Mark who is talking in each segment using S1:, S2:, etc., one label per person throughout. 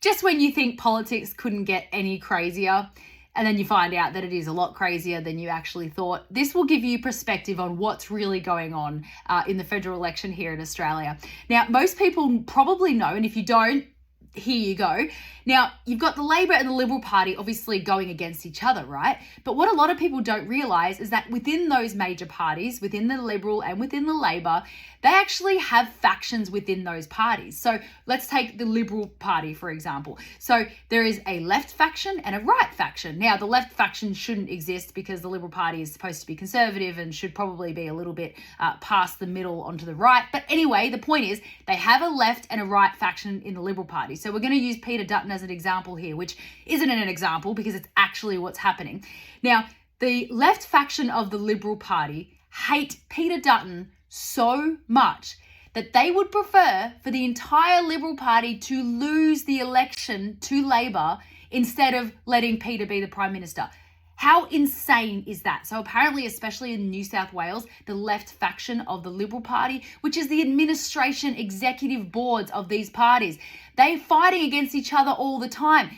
S1: Just when you think politics couldn't get any crazier, and then you find out that it is a lot crazier than you actually thought. This will give you perspective on what's really going on in the federal election here in Australia. Now, most people probably know, and if you don't, here you go. Now, you've got the Labor and the Liberal Party obviously going against each other, right? But what a lot of people don't realise is that within those major parties, within the Liberal and within the Labor, they actually have factions within those parties. So let's take the Liberal Party, for example. So there is a left faction and a right faction. Now, the left faction shouldn't exist because the Liberal Party is supposed to be conservative and should probably be a little bit past the middle onto the right. But anyway, the point is they have a left and a right faction in the Liberal Party. So we're going to use Peter Dutton as an example here, which isn't an example because it's actually what's happening. Now, the left faction of the Liberal Party hate Peter Dutton so much that they would prefer for the entire Liberal Party to lose the election to Labor instead of letting Peter be the Prime Minister. How insane is that? So apparently, especially in New South Wales, the left faction of the Liberal Party, which is the administration executive boards of these parties, they're fighting against each other all the time.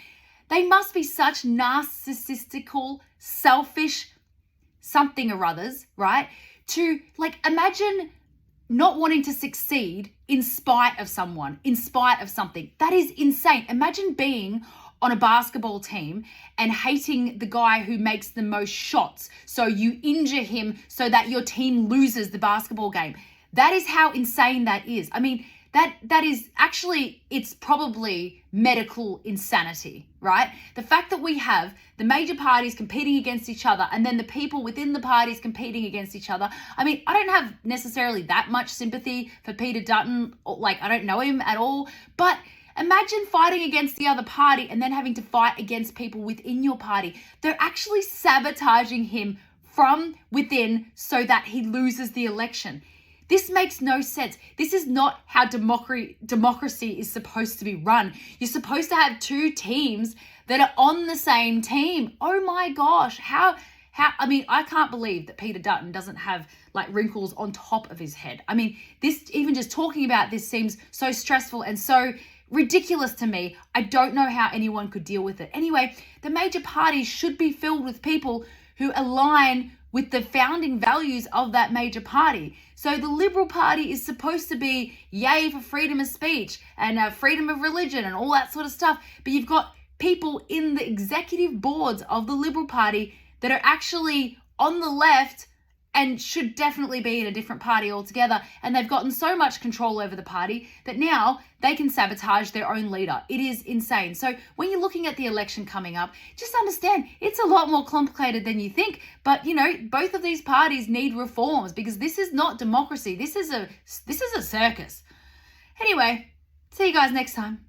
S1: They must be such narcissistical, selfish something or others, right? To imagine not wanting to succeed in spite of someone, in spite of something. That is insane. Imagine being on a basketball team and hating the guy who makes the most shots. So you injure him so that your team loses the basketball game. That is how insane that is. I mean, that is actually, it's probably medical insanity, right? The fact that we have the major parties competing against each other and then the people within the parties competing against each other. I mean, I don't have necessarily that much sympathy for Peter Dutton. I don't know him at all, but imagine fighting against the other party and then having to fight against people within your party. They're actually sabotaging him from within so that he loses the election. This makes no sense. This is not how democracy is supposed to be run. You're supposed to have two teams that are on the same team. Oh my gosh. I mean, I can't believe that Peter Dutton doesn't have wrinkles on top of his head. I mean, this, even just talking about this seems so stressful and so ridiculous to me. I don't know how anyone could deal with it. Anyway, the major parties should be filled with people who align with the founding values of that major party. So the Liberal Party is supposed to be yay for freedom of speech and freedom of religion and all that sort of stuff. But you've got people in the executive boards of the Liberal Party that are actually on the left and should definitely be in a different party altogether. And they've gotten so much control over the party that now they can sabotage their own leader. It is insane. So when you're looking at the election coming up, just understand it's a lot more complicated than you think. But, both of these parties need reforms because this is not democracy. This is a circus. Anyway, see you guys next time.